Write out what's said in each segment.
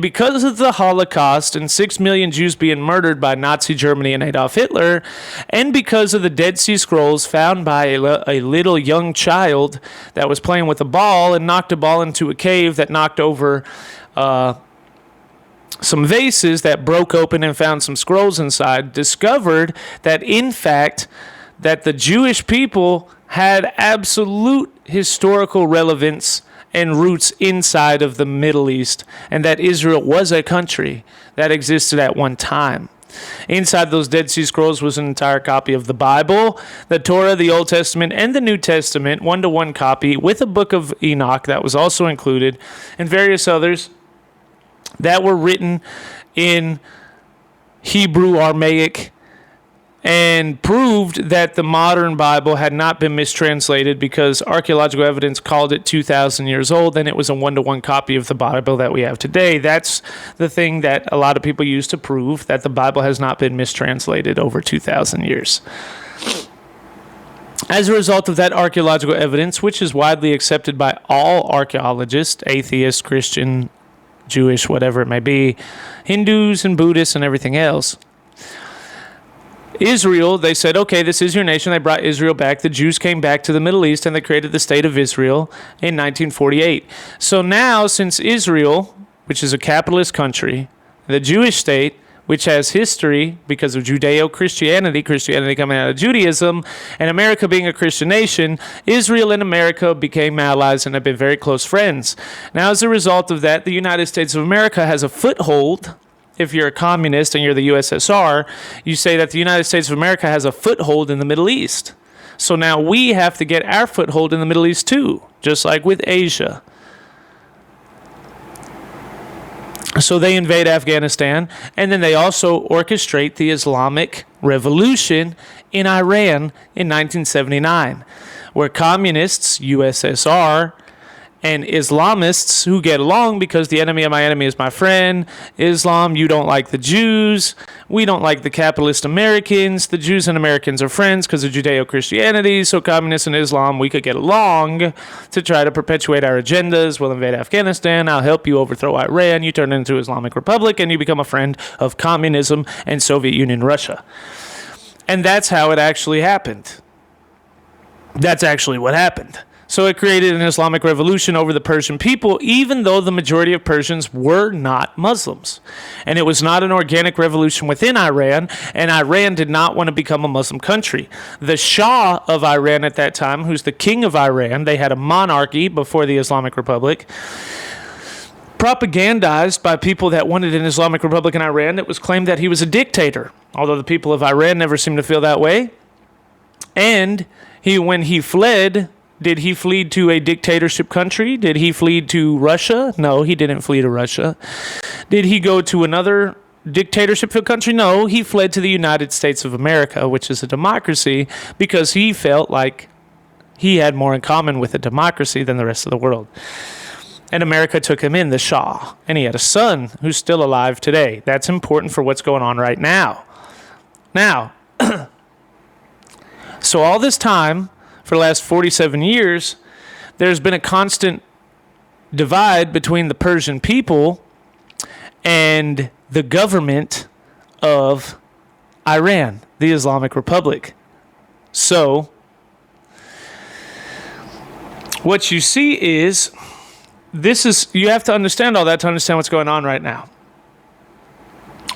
Because of the Holocaust and 6 million Jews being murdered by Nazi Germany and Adolf Hitler, and because of the Dead Sea Scrolls found by a little young child that was playing with a ball and knocked a ball into a cave that knocked over some vases that broke open and found some scrolls inside, discovered that, in fact, that the Jewish people had absolute historical relevance and roots inside of the Middle East, and that Israel was a country that existed at one time. Inside those Dead Sea Scrolls was an entire copy of the Bible, the Torah, the Old Testament, and the New Testament, one-to-one copy, with a book of Enoch that was also included, and various others that were written in Hebrew, Aramaic, and proved that the modern Bible had not been mistranslated because archaeological evidence called it 2,000 years old, and it was a one-to-one copy of the Bible that we have today. That's the thing that a lot of people use to prove that the Bible has not been mistranslated over 2,000 years. As a result of that archaeological evidence, which is widely accepted by all archaeologists, atheists, Christian, Jewish, whatever it may be, Hindus and Buddhists and everything else, Israel, they said, okay, this is your nation. They brought Israel back. The Jews came back to the Middle East, and they created the state of Israel in 1948. So now, since Israel, which is a capitalist country, the Jewish state, which has history because of Judeo-Christianity, Christianity coming out of Judaism, and America being a Christian nation, Israel and America became allies and have been very close friends. Now, as a result of that, the United States of America has a foothold. If you're a communist and you're the USSR, you say that the United States of America has a foothold in the Middle East. So now we have to get our foothold in the Middle East too, just like with Asia. So they invade Afghanistan, and then they also orchestrate the Islamic Revolution in Iran in 1979, where communists, USSR, and Islamists who get along because the enemy of my enemy is my friend. Islam, you don't like the Jews. We don't like the capitalist Americans. The Jews and Americans are friends because of Judeo-Christianity. So communists and Islam, we could get along to try to perpetuate our agendas. We'll invade Afghanistan. I'll help you overthrow Iran. You turn into Islamic Republic and you become a friend of communism and Soviet Union Russia. And that's how it actually happened. That's actually what happened. So it created an Islamic Revolution over the Persian people, even though the majority of Persians were not Muslims. And it was not an organic revolution within Iran, and Iran did not want to become a Muslim country. The Shah of Iran at that time, who's the king of Iran, they had a monarchy before the Islamic Republic, propagandized by people that wanted an Islamic Republic in Iran. It was claimed that he was a dictator, although the people of Iran never seemed to feel that way. And when he fled, did he flee to a dictatorship country? Did he flee to Russia? No, he didn't flee to Russia. Did he go to another dictatorship country? No, he fled to the United States of America, which is a democracy, because he felt like he had more in common with a democracy than the rest of the world. And America took him in, the Shah. And he had a son who's still alive today. That's important for what's going on right now. Now, so all this time, for the last 47 years, there's been a constant divide between the Persian people and the government of Iran, the Islamic Republic. So, what you see is, you have to understand all that to understand what's going on right now.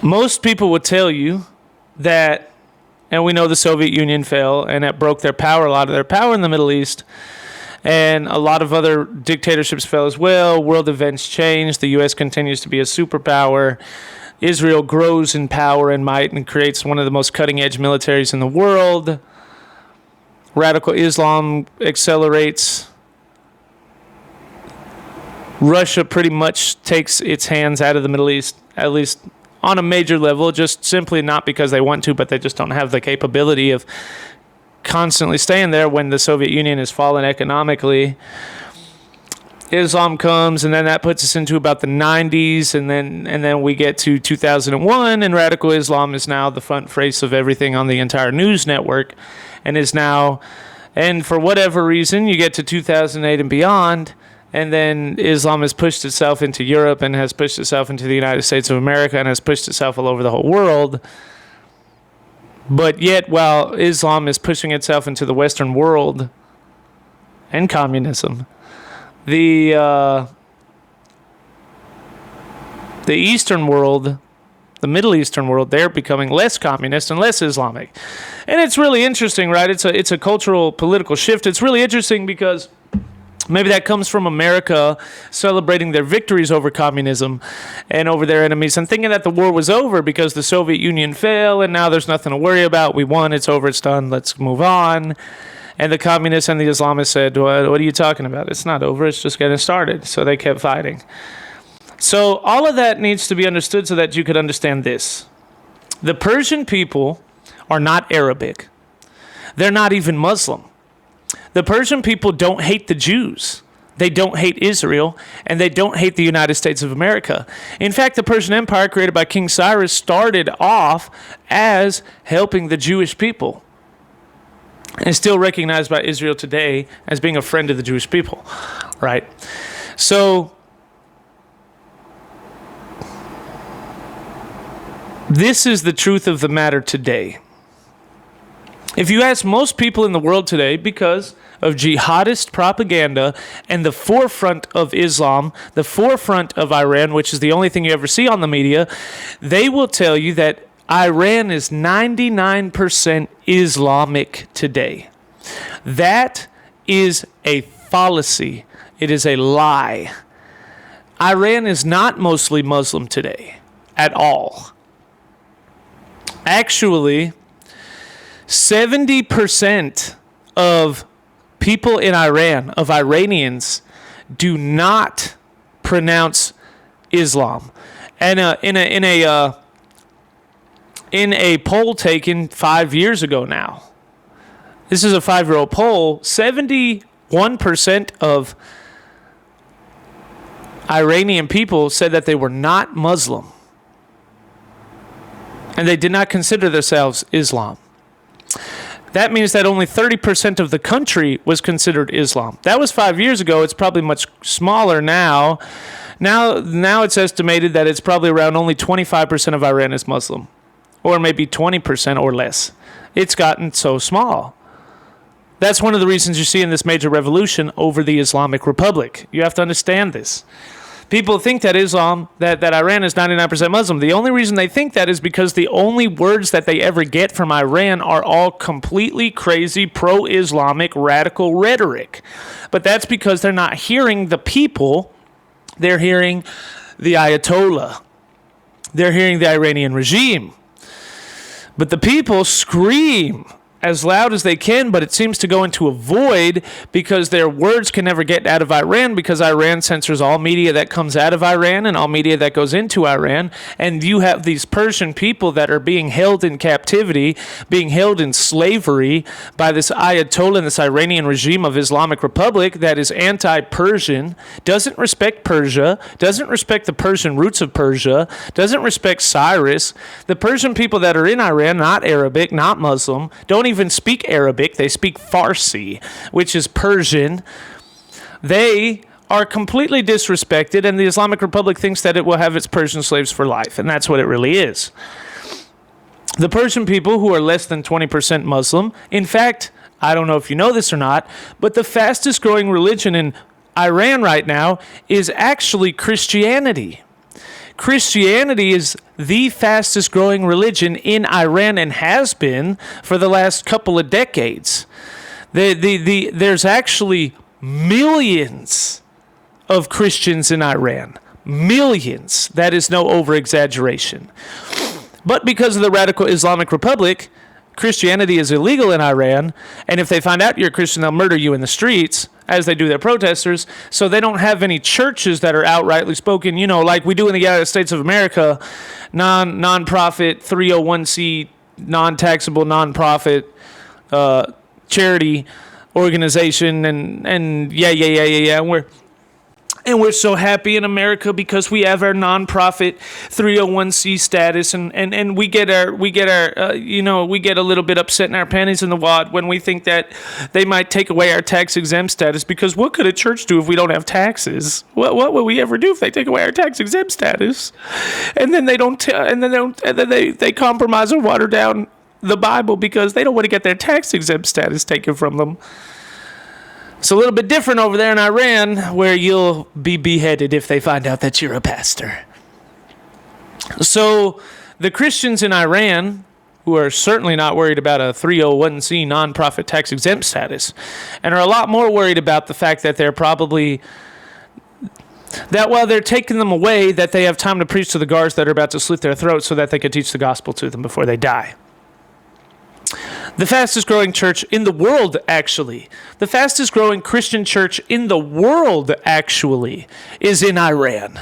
Most people would tell you that, and we know the Soviet Union fell, and that broke their power, a lot of their power in the Middle East. And a lot of other dictatorships fell as well. World events changed. The U.S. continues to be a superpower. Israel grows in power and might and creates one of the most cutting-edge militaries in the world. Radical Islam accelerates. Russia pretty much takes its hands out of the Middle East, at least on a major level, just simply not because they want to, but they just don't have the capability of constantly staying there when the Soviet Union has fallen economically. Islam comes, and then that puts us into about the 90s, and then we get to 2001, and radical Islam is now the front face of everything on the entire news network, and for whatever reason, you get to 2008 and beyond, And then Islam has pushed itself into Europe and has pushed itself into the United States of America and has pushed itself all over the whole world. But yet, while Islam is pushing itself into the Western world and communism, the Eastern world, the Middle Eastern world, they're becoming less communist and less Islamic. And it's really interesting, right? It's a cultural, political shift. It's really interesting because maybe that comes from America celebrating their victories over communism and over their enemies and thinking that the war was over because the Soviet Union fell and now there's nothing to worry about. We won, it's over, it's done, let's move on. And the communists and the Islamists said, what are you talking about? It's not over, it's just getting started. So they kept fighting. So all of that needs to be understood so that you could understand this. The Persian people are not Arabic. They're not even Muslim. The Persian people don't hate the Jews. They don't hate Israel, and they don't hate the United States of America. In fact, the Persian Empire created by King Cyrus started off as helping the Jewish people, and is still recognized by Israel today as being a friend of the Jewish people, right? So this is the truth of the matter today. If you ask most people in the world today, because of jihadist propaganda and the forefront of Islam, the forefront of Iran, which is the only thing you ever see on the media, they will tell you that Iran is 99% Islamic today. That is a fallacy. It is a lie. Iran is not mostly Muslim today at all. Actually, 70% of people in Iran, of Iranians, do not pronounce Islam. And in a poll taken 5 years ago now, this is a 5-year-old poll, 71% of Iranian people said that they were not Muslim. And they did not consider themselves Islam. That means that only 30% of the country was considered Islam. That was 5 years ago. It's probably much smaller now. Now it's estimated that it's probably around only 25% of Iran is Muslim, or maybe 20% or less. It's gotten so small. That's one of the reasons you see in this major revolution over the Islamic Republic. You have to understand this. People think that that Iran is 99% Muslim. The only reason they think that is because the only words that they ever get from Iran are all completely crazy pro-Islamic radical rhetoric. But that's because they're not hearing the people. They're hearing the Ayatollah. They're hearing the Iranian regime. But the people scream as loud as they can, but it seems to go into a void because their words can never get out of Iran, because Iran censors all media that comes out of Iran and all media that goes into Iran. And you have these Persian people that are being held in captivity, being held in slavery by this Ayatollah and this Iranian regime of Islamic Republic that is anti-Persian, doesn't respect Persia, doesn't respect the Persian roots of Persia, doesn't respect Cyrus. The Persian people that are in Iran, not Arabic, not Muslim, don't even speak Arabic. They speak Farsi, which is Persian. They are completely disrespected, and the Islamic Republic thinks that it will have its Persian slaves for life, and that's what it really is. The Persian people, who are less than 20% Muslim, in fact, I don't know if you know this or not, but the fastest growing religion in Iran right now is actually Christianity. Christianity is the fastest growing religion in Iran and has been for the last couple of decades. There's actually millions of Christians in Iran. Millions. That is no over-exaggeration. But because of the radical Islamic Republic, Christianity is illegal in Iran, and if they find out you're a Christian, they'll murder you in the streets, as they do their protesters. So they don't have any churches that are outrightly spoken, like we do in the United States of America, non-profit, 301c, non-taxable, non-profit charity organization, and And we're so happy in America because we have our nonprofit 301c status, and we get our we get a little bit upset in our panties in the wad when we think that they might take away our tax exempt status, because what could a church do if we don't have taxes? What will we ever do if they take away our tax exempt status? And then they they compromise or water down the Bible because they don't want to get their tax exempt status taken from them. It's a little bit different over there in Iran, where you'll be beheaded if they find out that you're a pastor. So the Christians in Iran, who are certainly not worried about a 301c nonprofit tax exempt status, and are a lot more worried about the fact that that while they're taking them away, that they have time to preach to the guards that are about to slit their throats so that they can teach the gospel to them before they die. The fastest growing church in the world, actually, the fastest growing Christian church in the world, actually, is in Iran.